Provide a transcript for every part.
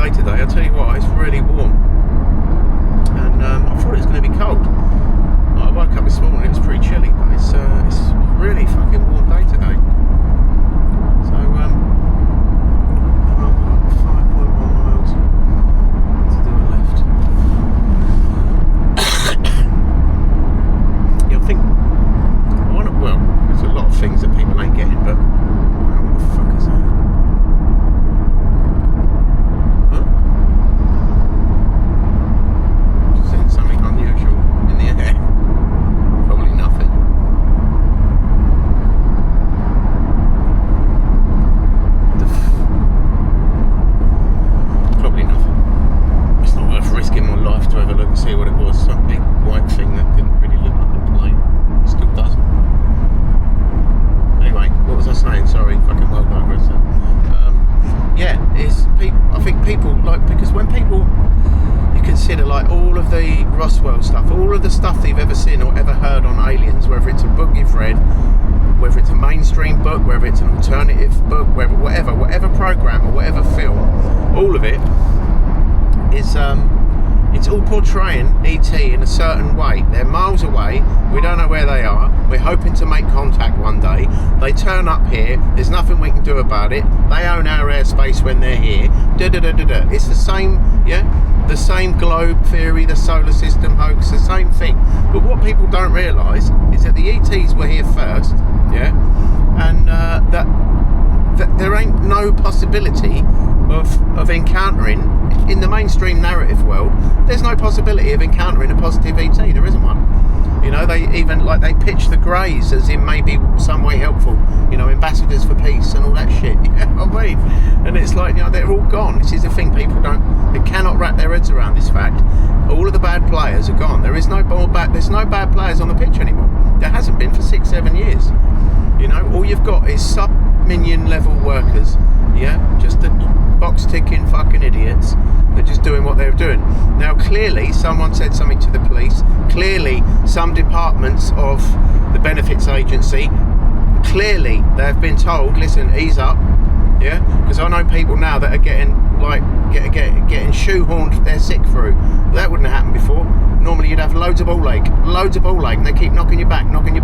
day today. I'll tell you what, it's really warm. And I thought it was going to be cold. I woke up this morning, it was pretty chilly, but it's really fucking warm day today. So, 5.1 miles to do a left. Yeah, I think, well, there's a lot of things that people ain't getting, but what the fuck is that? Huh? Just seeing something unusual in the air. Probably nothing. Probably nothing. It's not worth risking my life to have a look and see what it was. Some big white thing that didn't really look like a plane. It still doesn't. Anyway, what was I saying? Sorry, fucking well digressed. Yeah, I think people, like, because when people, you consider like all of the Roswell stuff, all of the stuff that you've ever seen or ever heard on aliens, whether it's a book you've read, whether it's a mainstream book, whether it's an alternative book, whatever program or whatever film, all of it is it's all portraying ET in a certain way. They're miles away, we don't know where they are, we're hoping to make contact one day, they turn up here, there's nothing we can do about it, they own our airspace when they're here, It's the same, yeah, the same globe theory, the solar system hoax, the same thing. But what people don't realise is that the ETs were here first, yeah, and that there ain't no possibility of encountering, in the mainstream narrative world, there's no possibility of encountering a positive ET. There isn't one. You know, they even, like, they pitch the Greys as in maybe some way helpful, you know, ambassadors for peace and all that shit. You know what I mean? And it's like, you know, they're all gone. This is the thing, they cannot wrap their heads around this fact. All of the bad players are gone. There's no bad players on the pitch anymore. There hasn't been for 6-7 years. You know, all you've got is sub-minion level workers, yeah, just the box-ticking fucking idiots. They're just doing what they're doing. Now, clearly, someone said something to the police. Clearly, some departments of the benefits agency, clearly, they've been told, listen, ease up, yeah? Because I know people now that are getting shoehorned their sick through. Well, that wouldn't have happened before. Normally, you'd have loads of ball ache, and they keep knocking you back, knowing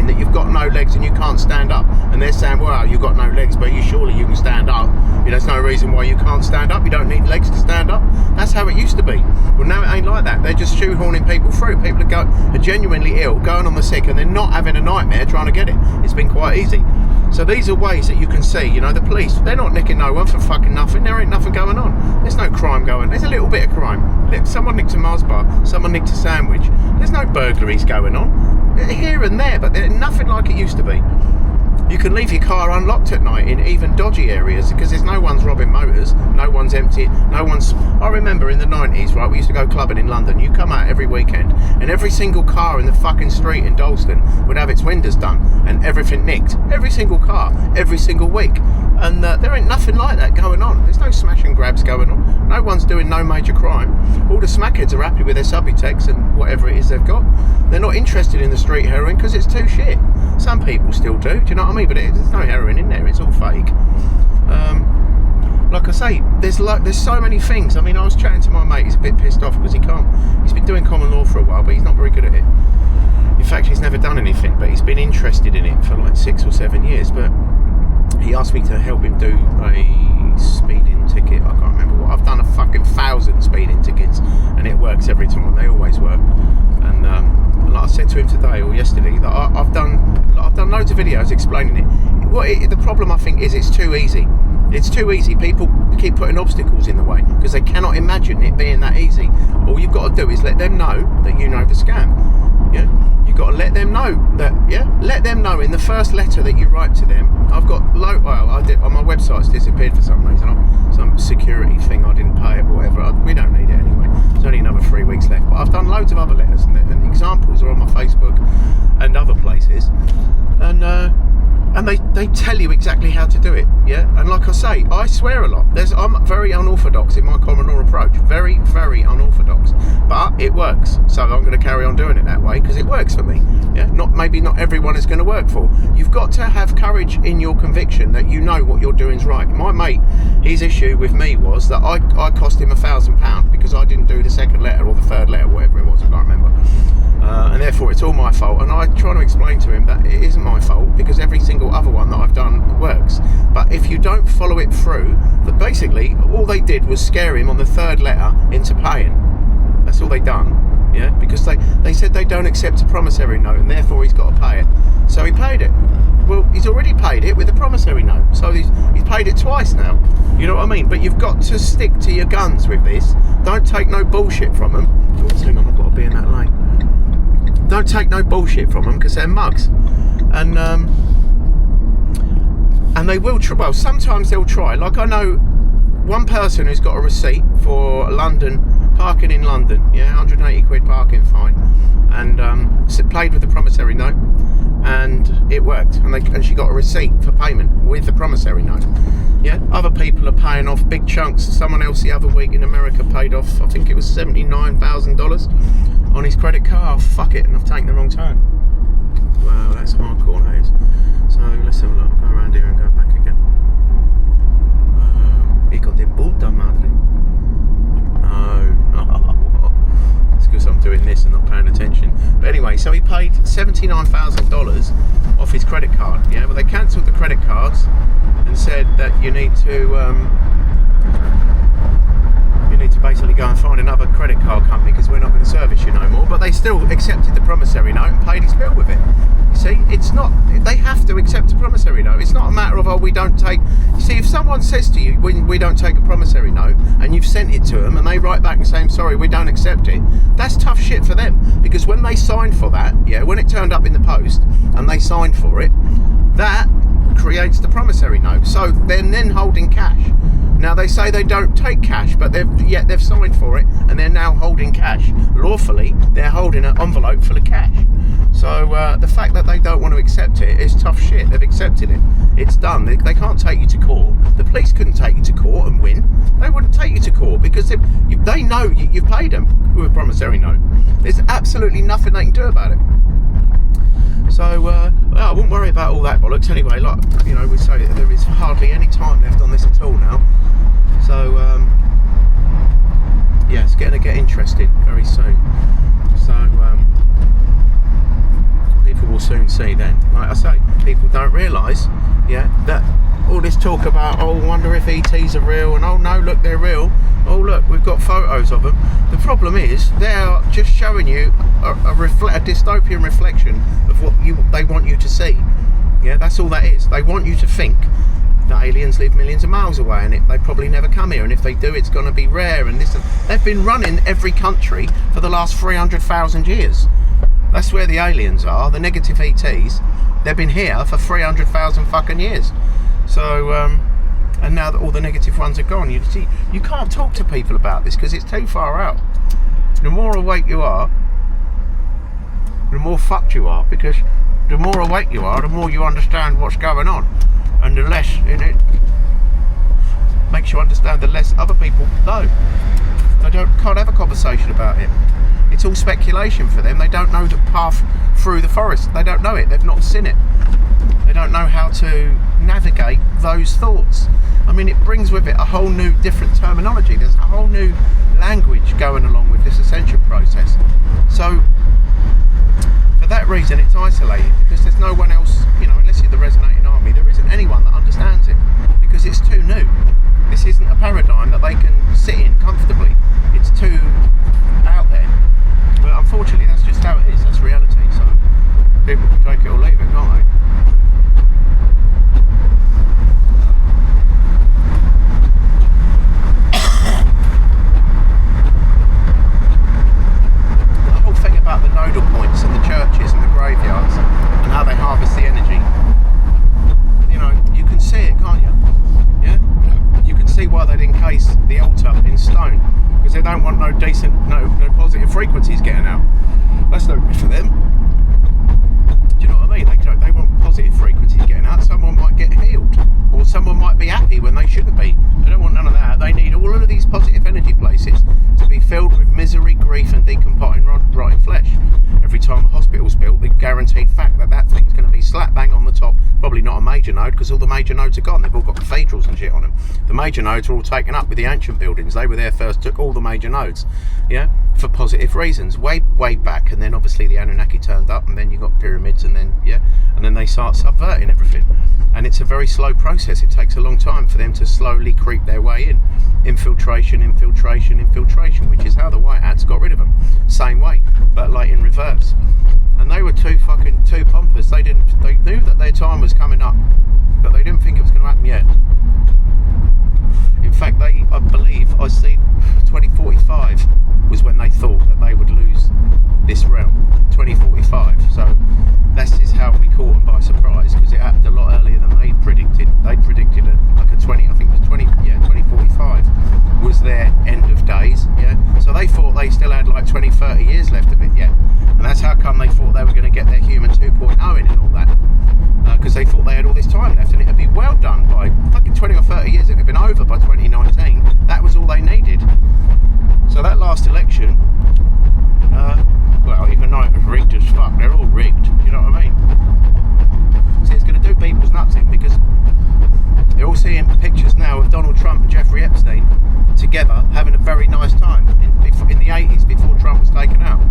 that you've got no legs and you can't stand up. And they're saying, well, you've got no legs, but surely you can stand up. You know, there's no reason why you can't stand up. You don't need legs to stand up. That's how it used to be. Well, now it ain't like that. They're just shoehorning people through. People are genuinely ill, going on the sick, and they're not having a nightmare trying to get it. It's been quite easy. So these are ways that you can see, you know, the police, they're not nicking no one for fucking nothing. There ain't nothing going on. There's no crime going. There's a little bit of crime. Someone nicked a Mars bar. Someone nicked a sandwich. There's no burglaries going on. Here and there, but they're nothing like it used to be. You can leave your car unlocked at night in even dodgy areas because there's no one's robbing motors, no one's empty, I remember in the 90s, right, we used to go clubbing in London. You come out every weekend and every single car in the fucking street in Dalston would have its windows done and everything nicked. Every single car, every single week. And there ain't nothing like that going on. There's no smash and grabs going on. No one's doing no major crime. All the smackheads are happy with their Subutex and whatever it is they've got. They're not interested in the street heroin because it's too shit. Some people still do you know what I mean? But there's no heroin in there. It's all fake. Like I say, there's so many things. I mean, I was chatting to my mate. He's a bit pissed off because he's been doing common law for a while, but he's not very good at it. In fact, he's never done anything, but he's been interested in it for like 6 or 7 years. But he asked me to help him do a speeding ticket. I can't remember what. I've done a fucking 1,000 speeding tickets, and it works every time. They always work. And like I said to him today or yesterday, that I've done loads of videos explaining it. The problem, I think, is it's too easy. It's too easy. People keep putting obstacles in the way because they cannot imagine it being that easy. All you've got to do is let them know that you know the scam. Yeah, you've got to let them know that. Yeah, let them know in the first letter that you write to them. I've got I did on my website's disappeared for some reason. Some security thing, I didn't pay it or whatever. We don't need it anyway. There's only another 3 weeks left. But I've done loads of other letters, and the examples are on my Facebook and other places. And they tell you exactly how to do it, yeah? And like I say, I swear a lot. I'm very unorthodox in my common law approach. Very, very unorthodox. But it works. So I'm going to carry on doing it that way because it works for me. Yeah? Maybe not everyone is going to work for. You've got to have courage in your conviction that you know what you're doing is right. My mate, his issue with me was that I cost him £1,000 because I didn't do the second letter or the third letter, whatever it was, I can't remember. And therefore it's all my fault. And I try to explain to him that it isn't my fault because every single other one that I've done works. But if you don't follow it through, that basically all they did was scare him on the third letter into paying. That's all they done. Yeah, because they said they don't accept a promissory note and therefore he's got to pay it. So he paid it. Well, he's already paid it with a promissory note, so he's paid it twice now. You know what I mean? But you've got to stick to your guns with this. Don't take no bullshit from them. Oh, hang on, I've got to be in that lane. Don't take no bullshit from them because they're mugs, and they will try. Well, sometimes they'll try. Like I know one person who's got a receipt for London parking in London. Yeah, 180 quid parking fine, and played with the promissory note. And it worked, and she got a receipt for payment with the promissory note. Yeah, other people are paying off big chunks. Someone else the other week in America paid off, I think it was $79,000 on his credit card. Oh, fuck it, and I've taken the wrong turn. Wow, that's hardcore, that is. So let's have a look. Go around here and go back again. Hijo de puta madre. No. It's because I'm doing this and not paying attention. But anyway, so he paid $79,000 off his credit card. Yeah, but they cancelled the credit cards and said that you need to basically go and find another credit card company because we're not going to service you no more. But they still accepted the promissory note and paid his bill with it. You see, it's not, they have to accept a promissory note. It's not a matter of, oh, we don't take. You see, if someone says to you, we don't take a promissory note, and you've sent it to them and they write back and say, I'm sorry, we don't accept it, that's tough shit for them. Because when they signed for that, yeah, when it turned up in the post and they signed for it, that creates the promissory note. So they're then holding cash. Now they say they don't take cash, but they've signed for it and they're now holding cash. Lawfully, they're holding an envelope full of cash. So the fact that they don't want to accept it is tough shit. They've accepted it. It's done. They can't take you to court. The police couldn't take you to court and win. They wouldn't take you to court because they know you've paid them with a promissory note. There's absolutely nothing they can do about it. So I wouldn't worry about all that bollocks anyway. Like, you know, we say there is hardly any time left on this at all now. So yeah, it's going to get interesting very soon. So people will soon see then. Like I say, people don't realise, yeah, that all this talk about, oh, wonder if ETs are real, and oh no, look, they're real. Oh look, we've got photos of them. The problem is they're just showing you a dystopian reflection of what they want you to see. Yeah, that's all that is. They want you to think that aliens live millions of miles away and they probably never come here, and if they do, it's going to be rare and this. And they've been running every country for the last 300,000 years. That's where the aliens are, the negative ETs. They've been here for 300,000 fucking years. So and now that all the negative ones are gone, you see, you can't talk to people about this because it's too far out. The more awake you are, the more fucked you are, because the more awake you are, the more you understand what's going on, and the less it makes you understand, the less other people know. They can't have a conversation about it. It's all speculation for them. They don't know the path through the forest. They don't know it. They've not seen it. They don't know how to navigate those thoughts. I mean, it brings with it a whole new different terminology. There's a whole new language going along with this ascension process. So for that reason, it's isolated, because there's no one else, you know, unless you're the resonating army, there isn't anyone that understands it, because it's too new. This isn't a paradigm that they can sit in comfortably. It's too out there. But unfortunately, that's just how it is. That's reality. So people can take it or leave it, can't they? About the nodal points and the churches and the graveyards and how they harvest the energy, you know, you can see it, can't you? Yeah, you can see why they'd encase the altar in stone, because they don't want no positive frequencies getting out. That's no good for them. Do you know what I mean? They want positive frequencies getting out. Someone might get healed, or someone might be happy when they shouldn't be. They don't want none of that. They need all of these positive energy places to be filled with misery, grief and decomposing rotting flesh. Every time a hospital's built, the guaranteed fact that thing's going to be slap bang on the top, probably not a major node, because because all the major nodes are gone. They've all got cathedrals and shit on them. The major nodes are all taken up with the ancient buildings. They were there first, took all the major nodes, yeah, for positive reasons, way back. And then obviously the Anunnaki turned up, and then you got pyramids, and then they start subverting everything. And it's a very slow process. It takes a long time for them to slowly creep their way in. Infiltration, which is how the White Hats got rid of them. Same way, but like in reverse. And they were too pompous. They knew that their time was coming up, but they didn't think it was going to happen yet. In fact, I believe 2045 was when they thought that they would lose this realm. 2045. So this is how we caught them by surprise, because it happened a lot earlier than they predicted. They predicted like a 2045 was their end of days. Yeah. So they thought they still had like 20-30 years left of it yet. And that's how come they thought they were going to get their human 2.0 in and all that. Because they thought they had all this time left, and it would be well done by fucking 20 or 30 years. It would have been over by 2019. That was all they needed. So that last election, well, even though it was rigged as fuck, they're all rigged. You know what I mean? See, it's going to do people's nuts in, because they're all seeing pictures now of Donald Trump and Jeffrey Epstein together having a very nice time in the 80s, before Trump was taken out.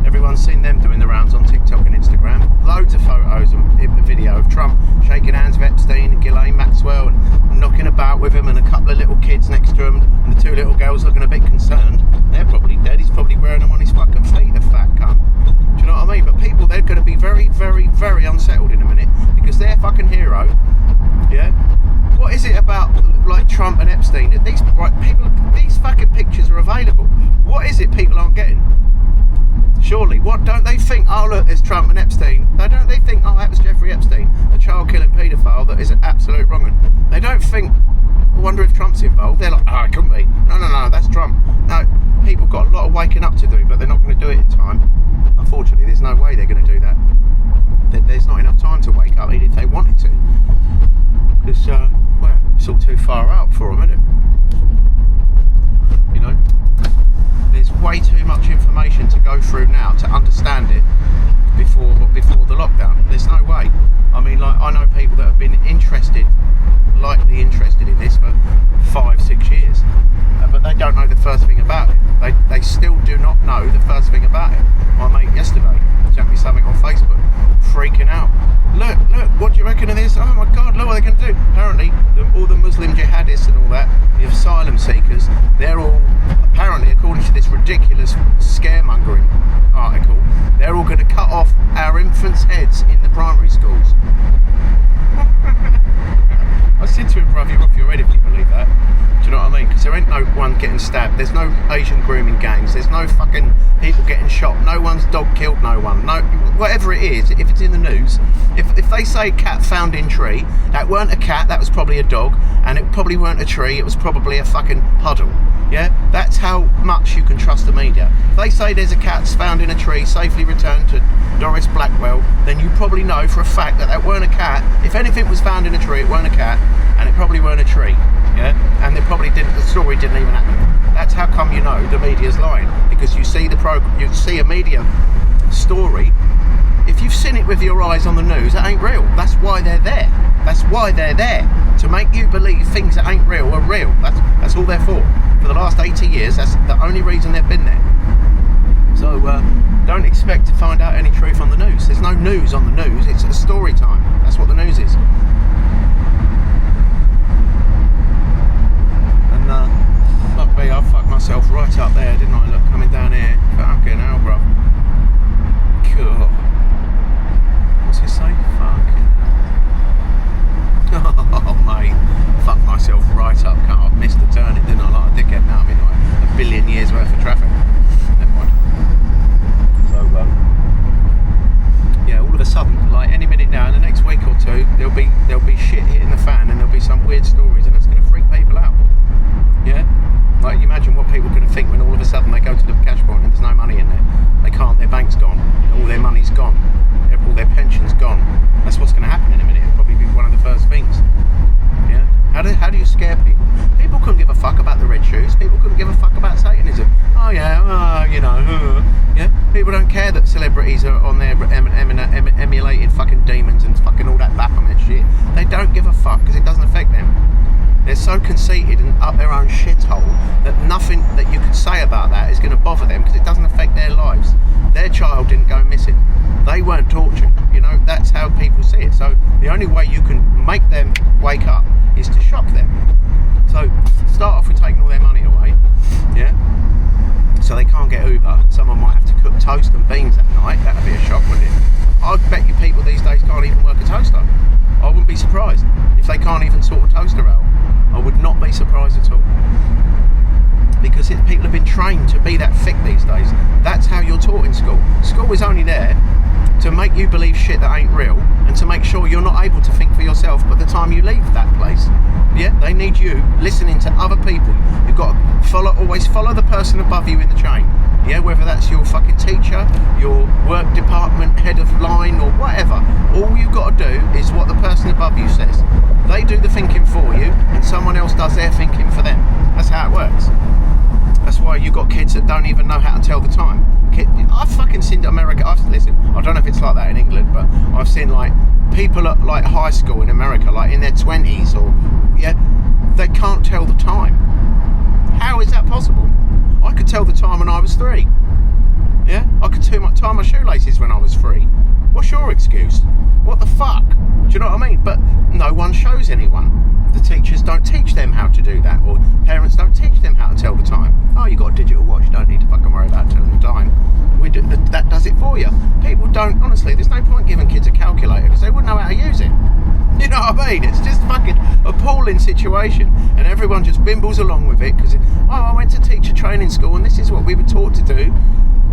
Everyone's seen them doing the rounds on TikTok and Instagram. Loads of photos and video of Trump shaking hands with Epstein and Ghislaine Maxwell and knocking about with him, and a couple of little kids next to him, and the two little girls looking a bit concerned. They're probably dead. He's probably wearing them on his fucking feet, a fat cunt. Do you know what I mean? But people, they're going to be very, very, very unsettled in a minute, because their fucking hero, yeah. What is it about like Trump and Epstein? These fucking pictures are available. What is it people aren't getting? Surely, what don't they think? Oh look, there's Trump and Epstein. They think, oh, that was Jeffrey Epstein, a child-killing paedophile that is an absolute wrong one. They don't think, I wonder if Trump's involved. They're like, oh, it couldn't be. No, that's Trump. No, people got a lot of waking up to do, but they're not going to do it in time. Unfortunately, there's no way they're going to do that. There's not enough time to wake up, even if they wanted to. Because, well, it's all too far out for them, isn't it? You know? There's way too much information to go through now to understand it before the lockdown. There's no way. I mean, like, I know people that have been lightly interested in this for 5-6 years, but they don't know the first thing about it. They still do not know the first thing about it. My mate yesterday sent me something on Facebook, freaking out. Look, what do you reckon of this? Oh my God, look what they're going to do. Apparently, all the Muslim jihadists and all that, the asylum seekers, they're all, apparently, according to this ridiculous scaremongering article, they're all going to cut off our infants' heads in the primary schools. I said to him, bruv, you're off your head if you believe that. Do you know what I mean? Because there ain't no one getting stabbed. There's no Asian grooming gangs. There's no fucking people getting shot. No one's dog killed no one. No, whatever it is, if it's in the news, if they say cat found in tree, that weren't a cat, that was probably a dog, and it probably weren't a tree, it was probably a fucking puddle. Yeah? That's how much you can trust the media. If they say there's a cat found in a tree, safely returned to Doris Blackwell, then you probably know for a fact that weren't a cat. If anything was found in a tree, it weren't a cat, and it probably weren't a tree. Yeah? And the story didn't even happen. That's how come you know the media's lying, because you see you see a media story. If you've seen it with your eyes on the news, it ain't real. That's why they're there. That's why they're there, to make you believe things that ain't real are real. That's all they're for. For the last 80 years, that's the only reason they've been there. So don't expect to find out any truth on the news. There's no news on the news. It's a story time. That's what the news is. And fuck me, I fucked myself right up there, didn't I? Look, coming down here. Fucking hell, bro. Cool. What's it say? Fucking hell. Oh, mate. Fucked myself right up. I missed the turning, didn't I? Like a dickhead. Now I'm in like a billion years worth of traffic. Never mind. So, yeah, all of a sudden, like any minute now, in the next week or two, there'll be shit hitting the fan, and there'll be some weird stories, and that's going to freak people out. Yeah? Like, you imagine what people are going to think when all of a sudden they go to the cash point and there's no money in there. They can't, their bank's gone, all their money's gone, all their pension's gone. That's what's going to happen in a minute. It'll probably be one of the first things. Yeah? How do you scare people? People couldn't give a fuck about the red shoes. People couldn't give a fuck about Satanism. Oh yeah, yeah. People don't care that celebrities are on there emulating fucking demons and fucking all that Baphomet shit. They don't give a fuck because it doesn't affect them. They're so conceited and up their own shithole that nothing that you could say about that is going to bother them because it doesn't affect their lives. Their child didn't go missing. They weren't tortured. You know, that's how people see it. So the only way you can make them wake up is to shock them. So start off with taking all their money away, yeah? So they can't get Uber. Someone might have to cook toast and beans that night. That'd be a shock, wouldn't it? I bet you people these days can't even work a toaster. I wouldn't be surprised if they can't even sort a toaster out. I would not be surprised at all. Because people have been trained to be that thick these days. That's how you're taught in school. School is only there to make you believe shit that ain't real and to make sure you're not able to think for yourself by the time you leave that place. Yeah, they need you listening to other people. You've got to always follow the person above you in the chain. Yeah, whether that's your fucking teacher, your work department, head of line or whatever. All you've got to do is what the person above you says. They do the thinking for you and someone else does their thinking for them. That's how it works. That's why you've got kids that don't even know how to tell the time. I've fucking seen America. Listen, I don't know if it's like that in England, but I've seen like people at like high school in America, like in their 20s or, yeah, they can't tell the time. How is that possible? I could tell the time when I was 3. Yeah, I could tie my shoelaces when I was 3. What's your excuse? What the fuck? Do you know what I mean? But no one shows anyone. The teachers don't teach them how to do that, or parents don't teach them how to tell the time. Oh, you got a digital watch, you don't need to fucking worry about telling the time. That does it for you. People don't, honestly, there's no point giving kids a calculator because they wouldn't know how to use it. You know what I mean? It's just fucking appalling situation, and everyone just bimbles along with it because, I went to teacher training school and this is what we were taught to do.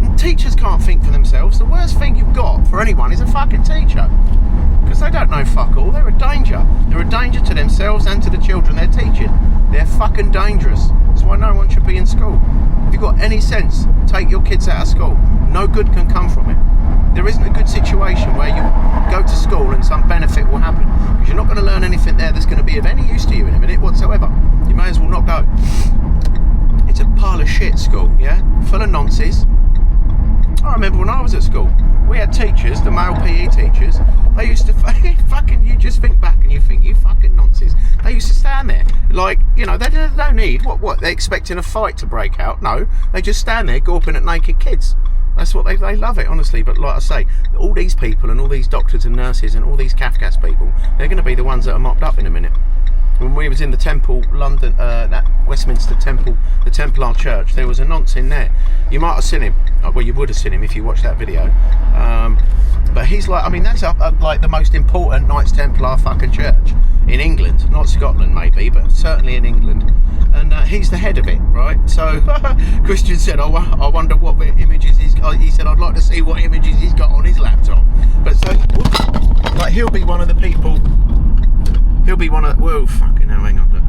And teachers can't think for themselves. The worst thing you've got for anyone is a fucking teacher. Because they don't know fuck all. They're a danger. They're a danger to themselves and to the children they're teaching. They're fucking dangerous. That's why no one should be in school. If you've got any sense, take your kids out of school. No good can come from it. There isn't a good situation where you go to school and some benefit will happen. Because you're not going to learn anything there that's going to be of any use to you in a minute whatsoever. You may as well not go. It's a pile of shit, school, yeah? Full of nonsense. I remember when I was at school, we had teachers, the male PE teachers, they used to fucking, you just think back and you think, you fucking nonsense. They used to stand there, like, you know, they don't need, what, they're expecting a fight to break out? No, they just stand there gawping at naked kids. That's what they love it, honestly. But like I say, all these people and all these doctors and nurses and all these Kafkas people, they're going to be the ones that are mopped up in a minute. When we was in the Temple, London, that Westminster Temple, the Templar Church, there was a nonce in there. You might have seen him. Well, you would have seen him if you watched that video. But he's like, I mean, that's like the most important Knights Templar fucking church in England. Not Scotland, maybe, but certainly in England. And he's the head of it, right? So Christian said, I wonder what images he's got. He said, I'd like to see what images he's got on his laptop. But so, like, he'll be one of the people. He'll be one of, whoa, fucking hell, hang on, look.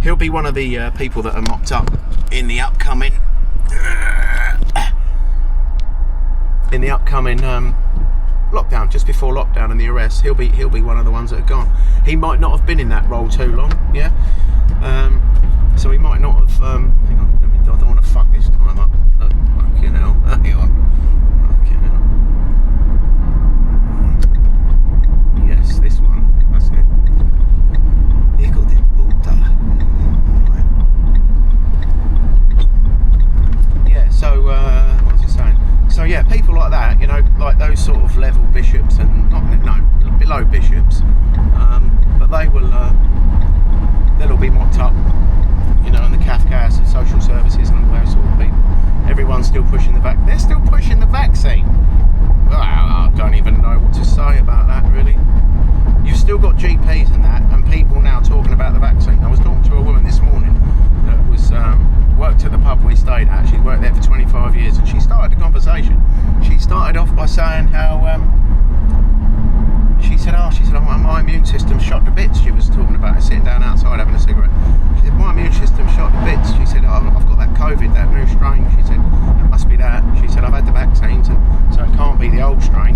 He'll be one of the people that are mopped up in the upcoming, lockdown, just before lockdown and the arrest. He'll be one of the ones that are gone. He might not have been in that role too long, yeah. So he might not have. Hang on, I don't want to fuck this time up. Fucking hell, hang on. Fucking hell. Yes, this one. That's it. Hijo de puta. Yeah. So what was I saying? So yeah, people like that, you know, like those sort of level bishops and below bishops, but they will they'll all be mocked up, you know, in the Kafkas and social services and all those sort of people. Everyone's still pushing the vaccine. They're still pushing the vaccine. Well, I don't even know what to say about that, really. You've still got GPs and that, and people now talking about the vaccine. I was talking to a woman this morning that was worked at the pub we stayed at. She'd worked there for 25 years, and she started the conversation. She started off by saying how she said, my immune system's shot to bits. She was talking about it, sitting down outside having a cigarette. She said, my immune system's shot to bits. She said, I've got that COVID, that new strain. She said, it must be that. She said, I've had the vaccines, and so it can't be the old strain.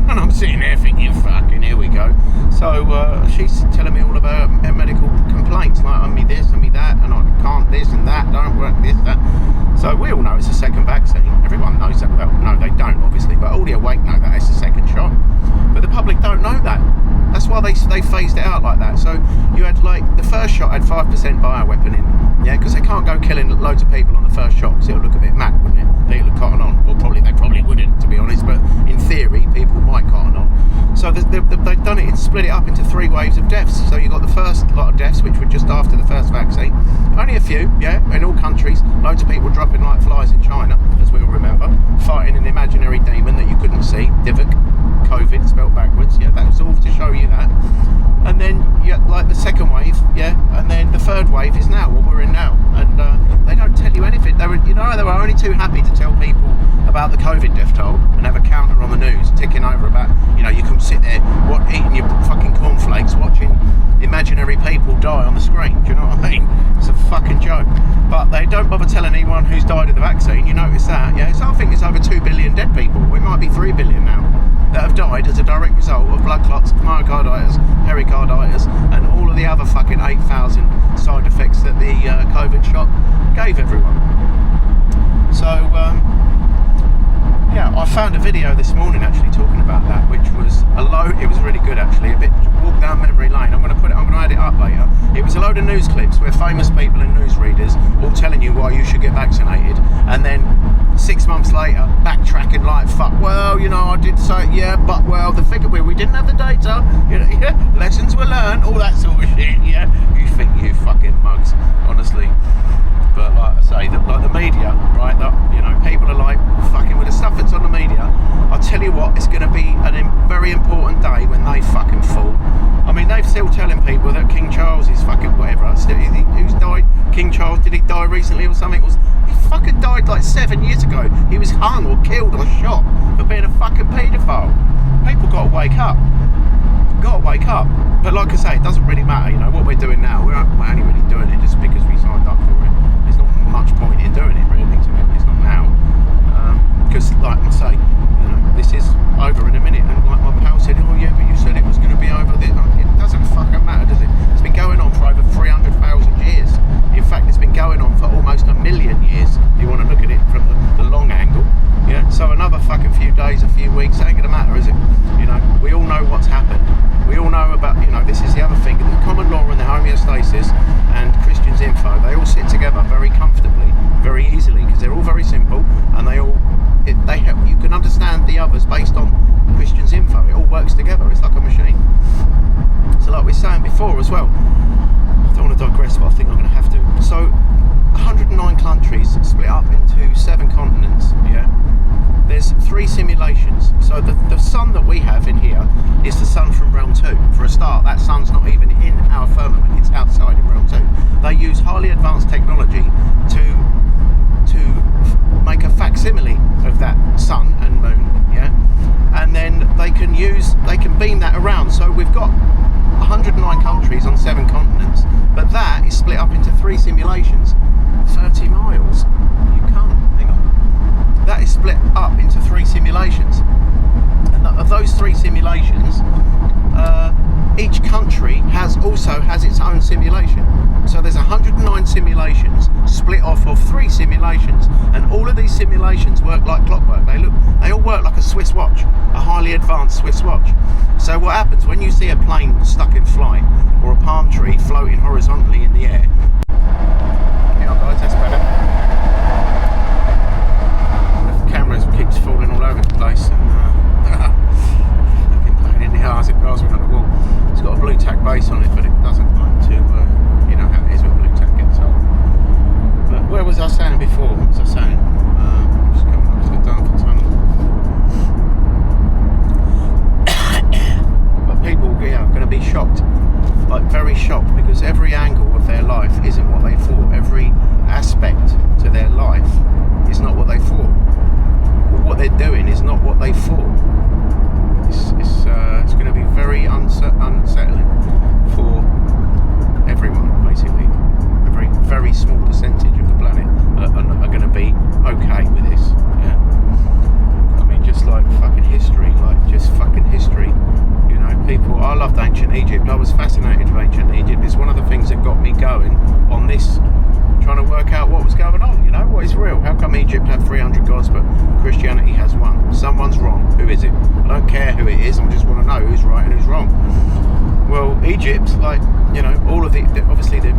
And I'm sitting there thinking, fucking, here we go. So she's telling me all about her medical complaints, like, I me this, and me that, and I can't this and that, don't work this, that. So we all know it's a second vaccine. Everyone knows that. Well, no, they don't, obviously, but all the awake know that it's a second shot. But the public don't know that. That's why they phased it out like that. So you had like the first shot had 5% bioweapon in, yeah, because they can't go killing loads of people on the first shot because it'll look a bit mad, wouldn't it? They look cotton on. Well, they probably wouldn't, to be honest, but in theory, people might cotton on. So they've done it, split it up into 3 waves of deaths. So you got the first lot of deaths, which were just after the first vaccine. Only a few, yeah, in all countries. Loads of people dropping like flies in China, as we all remember, fighting an imaginary demon that you couldn't see, Divok, COVID, spelled backwards, yeah, that was all to show you that. And then, yeah, like the second wave, yeah, and then the third wave is now, what we're in now. And they don't tell you anything. They were only too happy to tell people about the COVID death toll and have a counter on the news ticking over about, you can sit there eating your fucking cornflakes watching imaginary people die on the screen. Do you know what I mean? It's a fucking joke. But they don't bother telling anyone who's died of the vaccine. You notice that, yeah? So I think it's over 2 billion dead people. We might be 3 billion now that have died as a direct result of blood clots, myocarditis, pericarditis, and all of the other fucking 8,000 side effects that the COVID shot gave everyone. So, yeah, I found a video this morning actually talking about that, which was it was really good actually, a bit walk down memory lane. I'm going to add it up later. It was a load of news clips where famous people and newsreaders all telling you why you should get vaccinated, and then 6 months later backtracking like fuck, well, I did say, yeah, but well, the figure we didn't have the data, yeah, lessons were learned, all that sort of shit, yeah. You think you fucking mugs, honestly. But like I say, the media, right, people are like fucking with the stuff that's on the media. I'll tell you what, it's going to be a very important day when they fucking fall. I mean, they're still telling people that King Charles is fucking whatever. Who's died? King Charles, did he die recently or something? He fucking died like 7 years ago. He was hung or killed or shot for being a fucking paedophile. People got to wake up. But like I say, it doesn't really matter, what we're doing now. We're only really doing it just because we signed up for it. There's not much point in doing it, really, to me. It's not now. Because, like I say, this is over in a minute. And like my pal said, oh yeah, but you said it was going to be over. It doesn't fucking matter, does it? It's been going on for over 300,000 years. In fact, it's been going on for almost 1 million years, if you want to look at it from the long angle. Yeah, so another fucking few days, a few weeks, ain't going to matter, is it? We all know what's happened. We all know about, this is the other thing, the common law and the homeostasis and Christian's info, they all sit together very comfortably, very easily, because they're all very simple, and they help. You can understand the others based on Christian's info. It all works together. It's like a machine. So like we were saying before as well, I don't want to digress, but I think I'm going to have to. So 109 countries split up into 7 continents, yeah? There's 3 simulations. So the sun that we have in here is the sun from realm 2. For a start, that sun's not even in our firmament, it's outside in realm 2. They use highly advanced technology to make a facsimile of that sun and moon, yeah? And then they can beam that around. So we've got 109 countries on 7 continents, but that is split up into 3 simulations. 30 miles. You can't, hang on. That is split up into 3 simulations. And of those 3 simulations, each country also has its own simulation. So there's 109 simulations split off of 3 simulations, and all of these simulations work like clockwork. They all work like a Swiss watch, a highly advanced Swiss watch. So what happens when you see a plane stuck in flight or a palm tree floating horizontally in the air? Yeah, guys, that's better. The camera keeps falling all over the place, and playing in the arse, it goes around the wall. It's got a blue tack base on it, but it doesn't like to, how it is with blue tack gets old. But where was I saying before? What was I saying? Just coming up to the Dartford Tunnel. But people, are going to be shocked, like very shocked, because every angle of their life isn't what they thought. Every aspect to their life is not what they thought. What they're doing is not what they thought. It's going to be very unsettling for everyone, basically. A very, very small percentage of the planet are going to be okay with this. Yeah. I mean, just like fucking history, people. I loved ancient Egypt. I was fascinated with ancient Egypt. It's one of the things that got me going on this, trying to work out what was going on. What is real? How come Egypt had 300 gods, but Christianity has one. Someone's wrong. Who is it? I don't care who it is. I just want to know who's right and who's wrong. Well, Egypt, like, you know, all of obviously the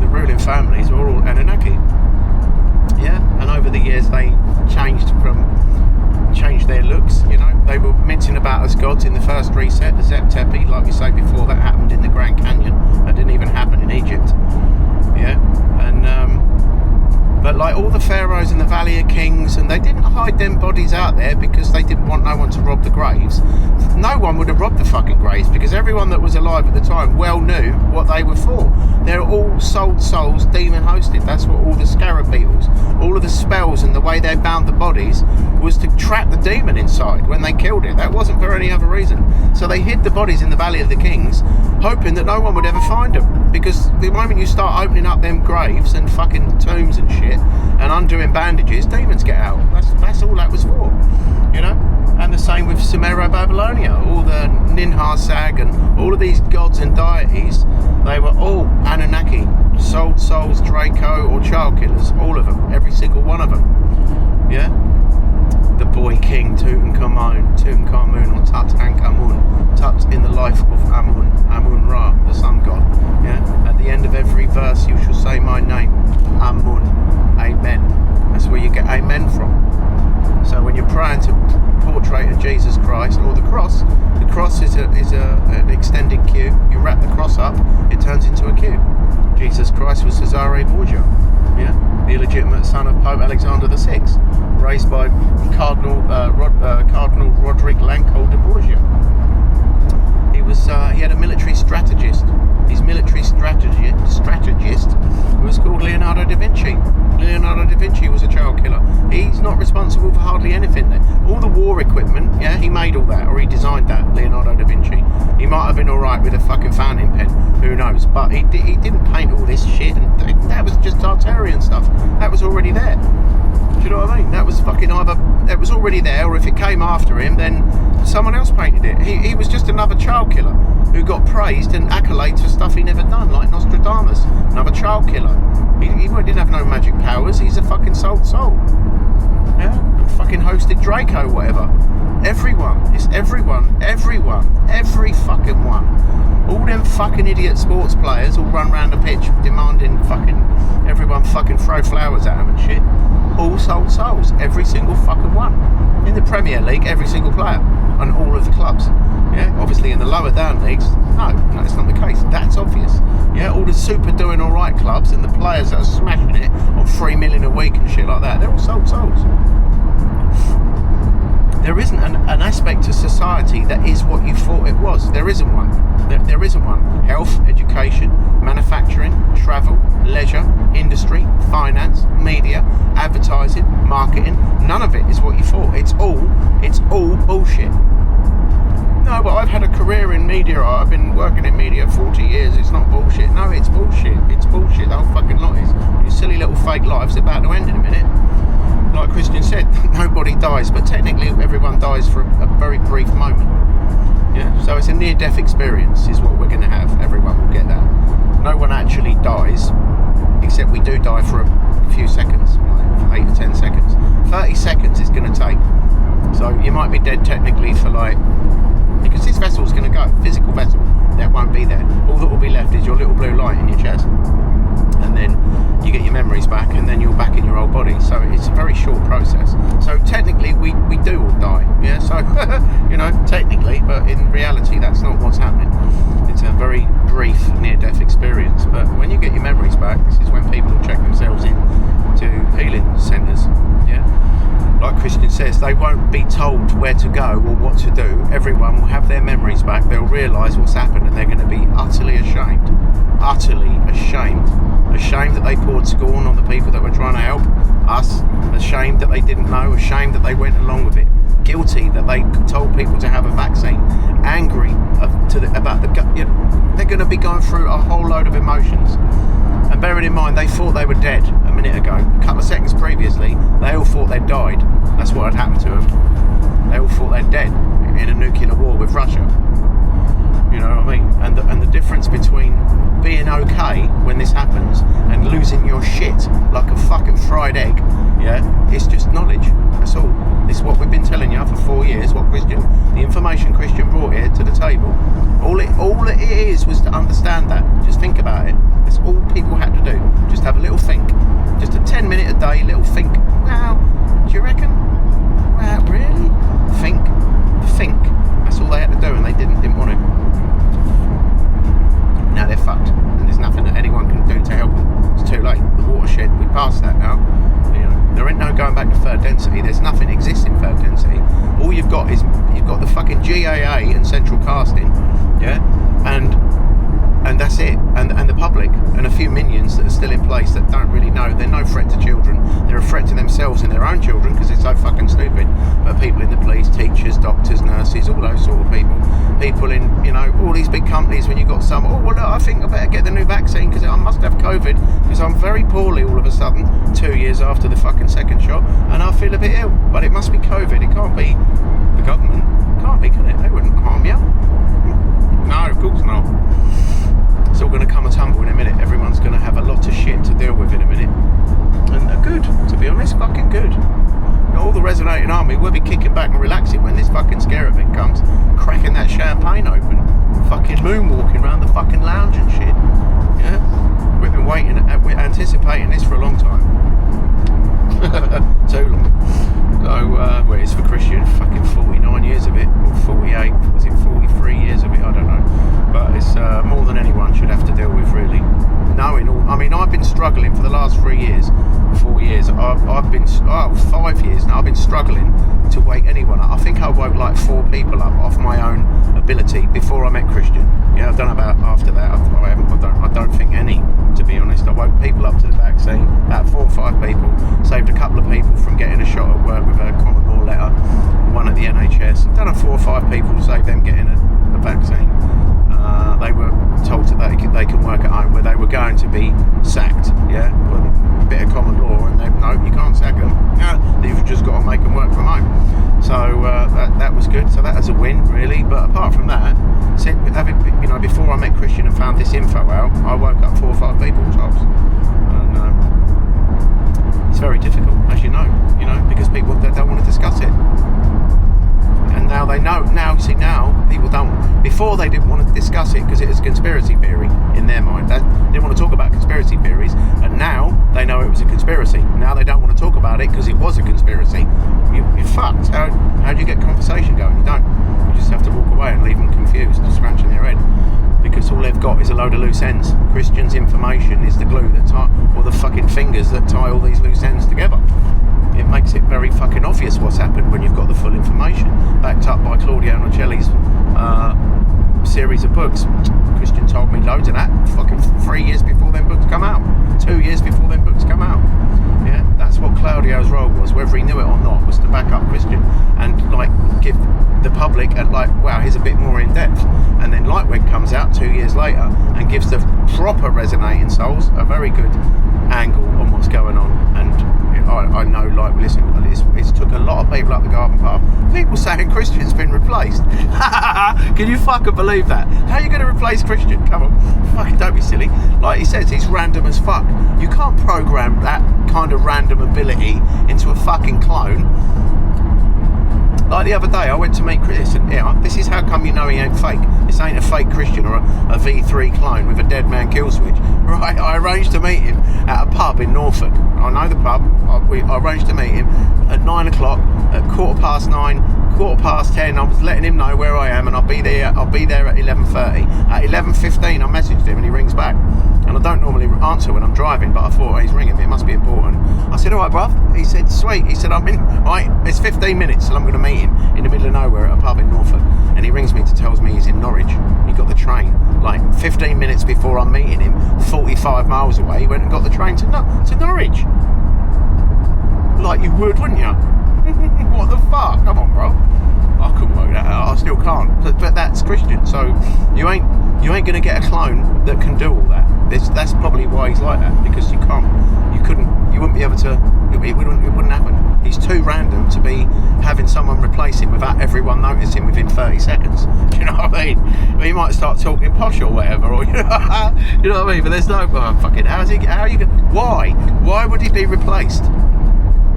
ruling families are all Anunnaki. Yeah, and over the years they changed their looks. You know, they were mentioned about as gods in the first reset, the Zep Tepi, like we say before, that happened in the Grand Canyon. That didn't even happen in Egypt. Yeah, and but like all the pharaohs in the Valley of Kings, and they didn't hide them bodies out there because they didn't want no one to rob the graves. No one would have robbed the fucking graves because everyone that was alive at the time well knew what they were for. They're all sold souls, demon hosted. That's what all the scarab beetles, all of the spells and the way they bound the bodies was to trap the demon inside when they killed it. That wasn't for any other reason. So they hid the bodies in the Valley of the Kings, hoping that no one would ever find them. Because the moment you start opening up them graves and fucking tombs and shit and undoing bandages, demons get out. That's all that was for, you know. And the same with Sumero-Babylonia, all the Ninharsag and all of these gods and deities, they were all Anunnaki, sold souls, Draco or child killers, all of them, every single one of them. Yeah. The boy king Tutankhamun or Tutankhamun, Tut in the life of Amun-Ra, the sun god. Yeah. At the end of every verse, you shall say my name, Amun, Amen. That's where you get Amen from. So when you're praying to portrait of Jesus Christ or the cross is an extended Q. You wrap the cross up, it turns into a Q. Jesus Christ was Cesare Borgia, yeah, the illegitimate son of Pope Alexander VI, raised by Cardinal Roderick Lancold de Borgia. He had a military strategist. His military strategist was called Leonardo da Vinci. Leonardo da Vinci was a child killer. He's not responsible for hardly anything there. All the war equipment, yeah, he made all that, or he designed that, Leonardo da Vinci. He might have been alright with a fucking fountain pen, who knows, but he didn't paint all this shit, and that was just Tartarian stuff. That was already there. Do you know what I mean? That was fucking either, it was already there, or if it came after him, then someone else painted it. He was just another child killer who got praised and accolades for stuff he never done, like Nostradamus, another child killer. He didn't have no magic powers. He's a fucking soul. Yeah, fucking hosted Draco, whatever. Everyone, it's everyone, every fucking one. All them fucking idiot sports players all run around the pitch demanding fucking everyone fucking throw flowers at them and shit. All sold souls, every single fucking one. In the Premier League, every single player, and all of the clubs. Yeah, obviously in the lower down leagues, no, it's not the case. That's obvious. Yeah, all the super doing all right clubs and the players that are smashing it on 3 million a week and shit like that, they're all sold souls. There isn't an aspect to society that is what you thought it was. There isn't one. There isn't one. Health, education, manufacturing, travel, leisure, industry, finance, media, advertising, marketing. None of it is what you thought. It's all bullshit. No, but I've had a career in media. I've been working in media 40 years. It's not bullshit. No, it's bullshit. It's bullshit. The whole fucking lot is. Your silly little fake life's about to end in a minute. Like Christian said, nobody dies, but technically everyone dies for a very brief moment. Yeah, so it's a near-death experience is what we're going to have. Everyone will get that. No one actually dies, except we do die for a few seconds, like 8 to 10 seconds. 30 seconds it's going to take. So you might be dead technically for like, because this vessel's going to go, physical vessel, that won't be there. All that will be left is your little blue light in your chest. And then you get your memories back, and then you're back in your old body. So it's a very short process. So technically we do all die, yeah. So you know, technically, but in reality that's not what's happening. It's a very brief near-death experience. But when you get your memories back, this is when people check themselves in to healing centres, yeah. Like Christian says, they won't be told where to go or what to do. Everyone will have their memories back. They'll realise what's happened, and they're going to be utterly ashamed. Ashamed that they poured scorn on the people that were trying to help us. Ashamed that they didn't know. Ashamed that they went along with it. Guilty that they told people to have a vaccine. Angry about they're going to be going through a whole load of emotions. And bearing in mind, they thought they were dead a minute ago. A couple of seconds previously, they all thought they'd died. That's what had happened to them. They all thought they'd dead in a nuclear war with Russia. You know what I mean? And the difference between being okay when this happens and losing your shit like a fucking fried egg, knowledge. That's all. This is what we've been telling you for 4 years. The information Christian brought here to the table. All it is was to understand that. Just think about it. That's all people had to do. Just have a little think. Just a 10-minute a day little think. Wow, do you reckon? Wow, really? Think. That's all they had to do, and they didn't want to. Now they're fucked, and there's nothing that anyone can do to help them. It's too late. The watershed, we passed that now. There ain't no going back to third density. There's nothing exists in third density. All you've got is the fucking GAA and central casting, yeah, and that's it. And the public and a few minions that are still in place that don't really know. They're no threat to children. They're a threat to themselves and their own children because they're so fucking stupid. But people in the police, teachers, doctors, nurses, all those sort of people in all these big companies. When you've got some, look, I think I better get the new vaccine because I must have COVID because I'm very poorly all of a sudden 2 years after the fucking second shot and I feel a bit ill. But it must be COVID. It can't be the government. Can't be, can it? They wouldn't harm you. No, of course not. It's all going to come a tumble in a minute. Everyone's going to have a lot of shit to deal with in a minute. And they're good, to be honest, fucking good. All the resonating army will be kicking back and relaxing when this fucking scare event comes. Cracking that champagne open. Fucking moonwalking around the fucking lounge and shit. Yeah? We've been we're anticipating this for a long time. Too long. So, well, it's for Christian, fucking 49 years of it, or 48, was it 43 years of it, I don't know. But it's more than anyone should have to deal with, really. Knowing all, I mean, I've been struggling for the last 4 years. I've been 5 years now. I've been struggling to wake anyone up. I think I woke like 4 people up off my own ability before I met Christian. Yeah, I don't know about after that. I don't think any, to be honest. I woke people up to the vaccine, about 4 or 5 people. Saved a couple of people from getting a shot at work with a common law letter. One at the NHS. I've done 4 or 5 people to save them getting a vaccine. They were told that they can work at home where they were going to be sacked. Yeah, well, a bit of common law, and no, you can't sack them. You've just got to make them work from home. So that was good. So that was a win, really. But apart from that, before I met Christian and found this info out, I woke up 4 or 5 people tops, and it's very difficult, as you know, because people they don't want to discuss it. And now they know. Now people don't. Before they didn't want to discuss it because it was a conspiracy theory in their mind. They didn't want to talk about conspiracy theories. And now they know it was a conspiracy. Now they don't want to talk about it because it was a conspiracy. You're fucked. How do you get conversation going? You don't. You just have to walk away and leave them confused and scratching their head. Because all they've got is a load of loose ends. Christian's information is the glue that tie, or the fucking fingers that tie all these loose ends together. It makes it very fucking obvious what's happened when you've got the full information, backed up by Claudio Nocelli's series of books. Christian told me loads of that fucking 3 years before them books come out, 2 years before them books come out. Yeah, that's what Claudio's role was, whether he knew it or not, was to back up Christian and give the public wow, here's a bit more in depth. And then Lightweight comes out 2 years later and gives the proper resonating souls a very good angle on what's going on. And I know, listen, it's took a lot of people up the garden path. People saying Christian's been replaced. Can you fucking believe that? How are you going to replace Christian? Come on, fucking don't be silly. Like he says, he's random as fuck. You can't program that kind of random ability into a fucking clone. Like the other day, I went to meet Chris, and this is how come you know he ain't fake. This ain't a fake Christian or a V3 clone with a dead man kill switch. Right, I arranged to meet him at a pub in Norfolk. I know the pub. I arranged to meet him at 9 o'clock, at 9:15, 10. I was letting him know where I am, and I'll be there at 11:30. At 11:15, I messaged him, and he rings back. And I don't normally answer when I'm driving, but I thought, he's ringing me, it must be important. I said, all right, bruv. He said, sweet. He said, I'm in. Right, it's 15 minutes till I'm going to meet him in the middle of nowhere at a pub in Norfolk. And he rings me to tells me he's in Norwich. He got the train 15 minutes before I'm meeting him, 45 miles away. He went and got the train to Norwich. Like you would, wouldn't you? What the fuck? Come on, bro. I couldn't work that out. I still can't. But that's Christian. So you ain't going to get a clone that can do all that. That's probably why he's like that, because you wouldn't be able to. It wouldn't happen. He's too random to be having someone replace him without everyone noticing within 30 seconds. Do you know what I mean? He might start talking posh or whatever, or you know what I mean. But there's no fucking. How are you? Why would he be replaced?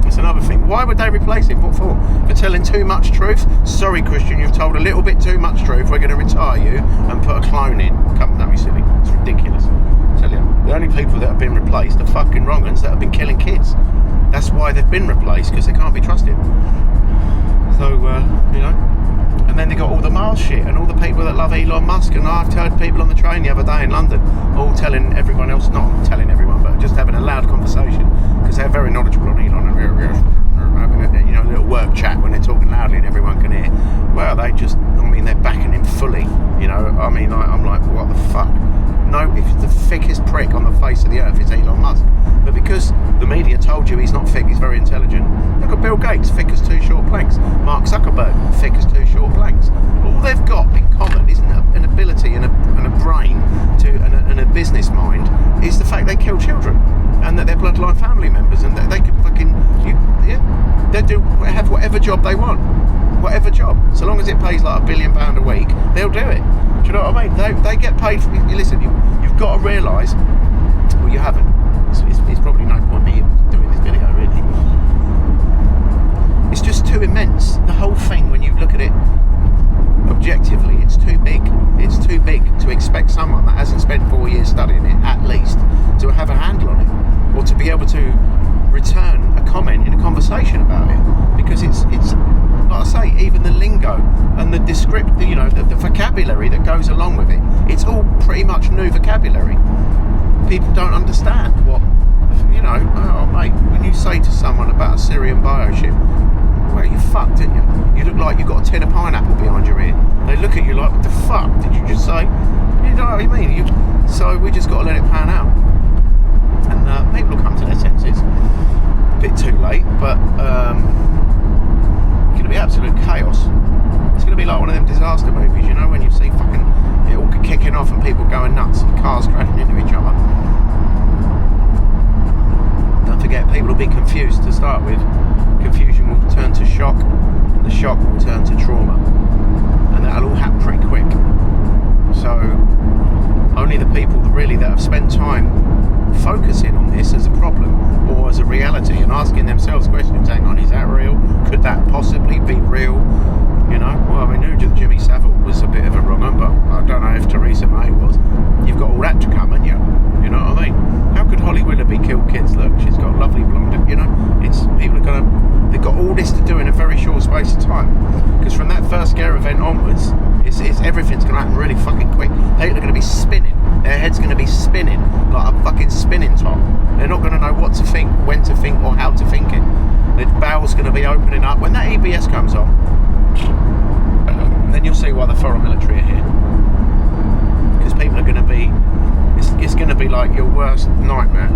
That's another thing. Why would they replace him? What for? For telling too much truth? Sorry, Christian, you've told a little bit too much truth. We're going to retire you and put a clone in. Come, don't be silly. It's ridiculous. I tell you, the only people that have been replaced are fucking wrong uns that have been killing kids. That's why they've been replaced, because they can't be trusted. So, you know. And then they got all the Mars shit and all the people that love Elon Musk. And I've heard people on the train the other day in London all telling everyone else, not telling everyone, but just having a loud conversation, because they're very knowledgeable on Elon and having a, you know, little work chat when they're talking loudly and everyone can hear. Well, they just, I mean, they're backing him fully. You know, I mean, I'm like, what the fuck? No, if the thickest prick on the face of the earth is Elon Musk. But because the media told you he's not thick, he's very intelligent. Look at Bill Gates, thick as 2 short planks. Mark Zuckerberg, thick as 2 short planks. All they've got in common isn't an ability and a brain and a business mind, is the fact they kill children and that they're bloodline family members, and that they could fucking, they have whatever job they want. Whatever job, so long as it pays like £1 billion a week, they'll do it. Do you know what I mean? They get paid for. Listen, you've got to realise. Well, you haven't. It's probably no point me doing this video, really. It's just too immense. The whole thing, when you look at it objectively, it's too big. It's too big to expect someone that hasn't spent 4 years studying it, at least, to have a handle on it, or to be able to return a comment in a conversation about it, because it's like I say, even the lingo and the you know, the vocabulary that goes along with it, it's all pretty much new vocabulary. People don't understand what, you know, oh mate, when you say to someone about a Syrian biochip, well, you fucked, didn't you? You look like you've got a tin of pineapple behind your ear. They look at you like, what the fuck did you just say? You know what I mean? So we just got to let it pan out. And people will come to their senses. A bit too late, but it's going to be absolute chaos. It's going to be like one of them disaster movies, you know, when you see fucking it all kicking off and people going nuts and cars crashing into each other. Don't forget, people will be confused to start with. Confusion will turn to shock, and the shock will turn to trauma, and that'll all happen pretty quick. So only the people that have spent time focusing on this as a problem or as a reality and asking themselves questions, hang on, is that real? Could that possibly be real? You know, well, I knew Jimmy Savile was a bit of a wrong one, but I don't know if Theresa May was. You've got all that to come, haven't you? You know what I mean? How could Holly Willoughby kill kids? Look, she's got lovely blonde, you know? It's, people are gonna, they've got all this to do in a very short space of time. Because from that first scare event onwards, it's everything's gonna happen really fucking quick. People are gonna be spinning. Their head's gonna be spinning like a fucking spinning top. They're not gonna know what to think, when to think, or how to think it. The bowel's gonna be opening up. When that EBS comes on, then you'll see why the foreign military are here. Because people are going to be, it's going to be like your worst nightmare.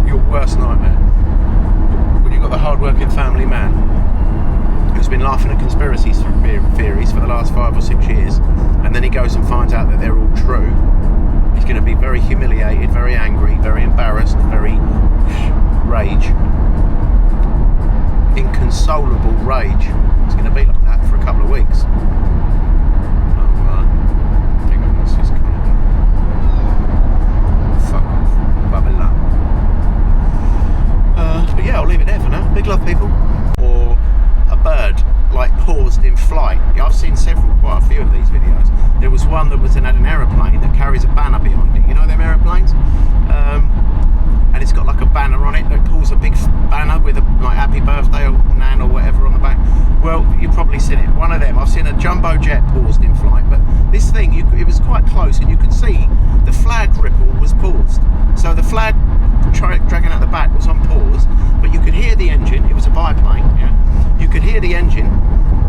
Your worst nightmare. When you've got the hard-working family man who's been laughing at conspiracy theories for the last 5 or 6 years, and then he goes and finds out that they're all true. He's going to be very humiliated, very angry, very embarrassed, very rage. Inconsolable rage. It's going to be like that for a couple of weeks. Hang on, what's this coming on? Fuck off. Babylon. But yeah, I'll leave it there for now. Big love, people. Or a bird, like, paused in flight. Yeah, I've seen quite a few of these videos. There was one that had an aeroplane that carries a banner behind it. You know them aeroplanes? And it's got like a banner on it that pulls a big banner with a like happy birthday or nan or whatever on the back. Well, you've probably seen it. One of them. I've seen a jumbo jet paused in flight, but this thing, it was quite close, and you could see the flag ripple was paused. So the flag dragging out the back was on pause, but you could hear the engine. It was a biplane, yeah. You could hear the engine,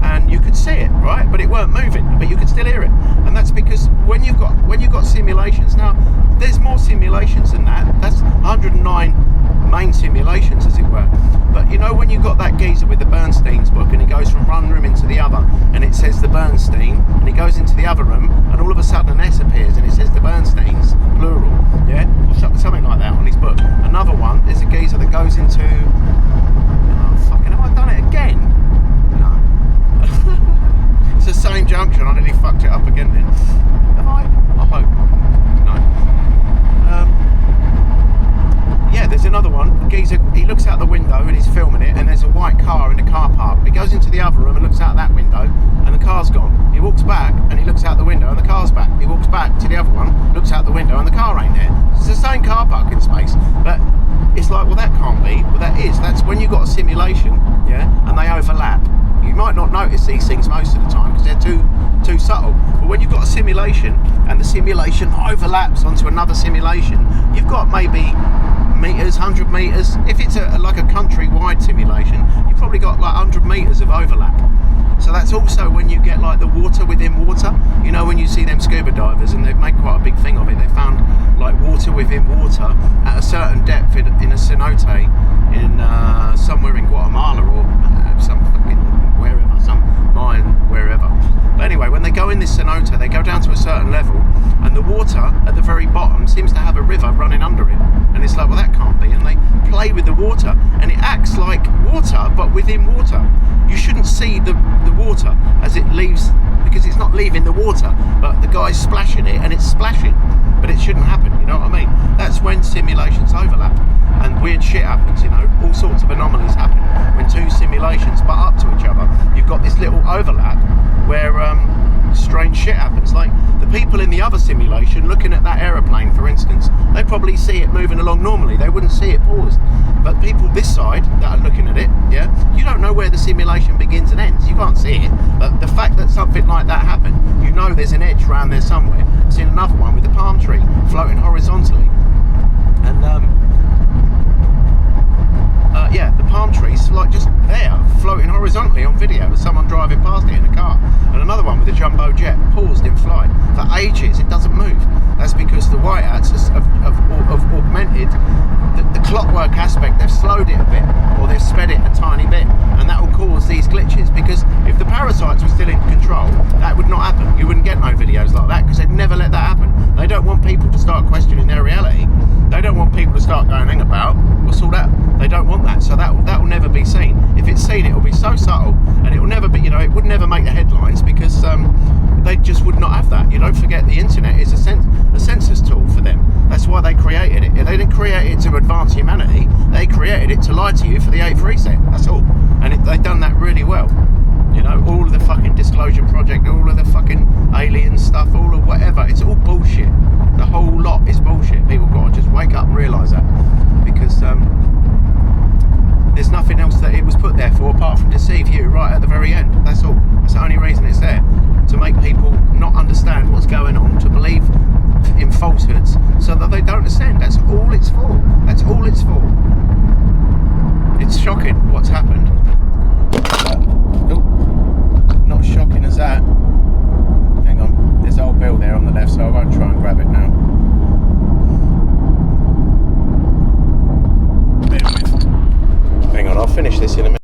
and you could see it, right? But it weren't moving, but you could still hear it. And that's because when you've got simulations now, there's more simulations than that. That's 109 main simulations, as it were. But you know, when you've got that geezer with the Bernstein's book, and he goes from one room into the other, and it says the Bernstein, and he goes into the other room, and all of a sudden an S appears, and it says the Bernsteins, plural, yeah? Something like that on his book. Another one, there's a geezer that goes into, oh fucking, have I done it again? No. It's the same junction, I nearly fucked it up again then. Have I? I hope. No. Yeah, there's another one. geezer, he looks out the window and he's filming it, and there's a white car in the car park. He goes into the other room and looks out that window, and the car's gone. He walks back and he looks out the window, and the car's back. He walks back to the other one, looks out the window, and the car ain't there. It's the same car parking space, but it's like, well, that can't be. Well, that is. That's when you've got a simulation, yeah, and they overlap. You might not notice these things most of the time because they're too subtle. But when you've got a simulation and the simulation overlaps onto another simulation, you've got maybe meters, 100 meters. If it's like a country-wide simulation, you've probably got like 100 meters of overlap. So that's also when you get like the water within water. You know, when you see them scuba divers, and they've made quite a big thing of it. They found like water within water at a certain depth in a cenote in somewhere in Guatemala or some fucking wherever, some mine wherever. But anyway, when they go in this cenote, they go down to a certain level, and the water at the very bottom seems to have a river running under it. And it's like, well, that can't be. And they play with the water, and it acts like water, but within water. You shouldn't see the water as it leaves, because it's not leaving the water, but the guy's splashing it, and it's splashing. But it shouldn't happen, you know what I mean? That's when simulations overlap, and weird shit happens, you know? All sorts of anomalies happen when two simulations butt up to each other. You've got this little overlap where strange shit happens. Like the people in the other simulation looking at that aeroplane, for instance, they probably see it moving along normally. They wouldn't see it paused. But people this side that are looking at it, yeah, you don't know where the simulation begins and ends. You can't see it. But the fact that something like that happened, you know there's an edge around there somewhere. I've seen another one with a palm tree floating horizontally. And yeah, the palm tree's like just there, floating horizontally on video with someone driving past it in a car. And another one with a jumbo jet, paused in flight. For ages, it doesn't move. That's because the white hats have augmented the clockwork aspect. They've slowed it a bit, or they've sped it a tiny bit, and that will cause these glitches. Because if the parasites were still in control, that would not happen. You wouldn't get no videos like that, because they'd never let that happen. They don't want people to start questioning their reality. They don't want people to start going, hang about, what's all that? They don't want that, so that will never be seen. If it's seen, it will be so subtle, and it will never be, you know, it would never make the headlines, because they just would not have that. You don't forget, the internet is a census tool for them. That's why they created it. They didn't create it to advance humanity. They created it to lie to you for the 8th reset. That's all. And they've done that really well. You know, all of the fucking Disclosure Project, all of the fucking alien stuff, all of whatever, it's all bullshit. The whole lot is bullshit. People got to just wake up and realise that. Because there's nothing else that it was put there for apart from deceive you right at the very end. That's all. That's the only reason it's there. To make people not understand what's going on, to believe in falsehoods so that they don't ascend. That's all it's for. That's all it's for. It's shocking what's happened. Oh, not as shocking as that. Hang on, there's old Bill there. I'm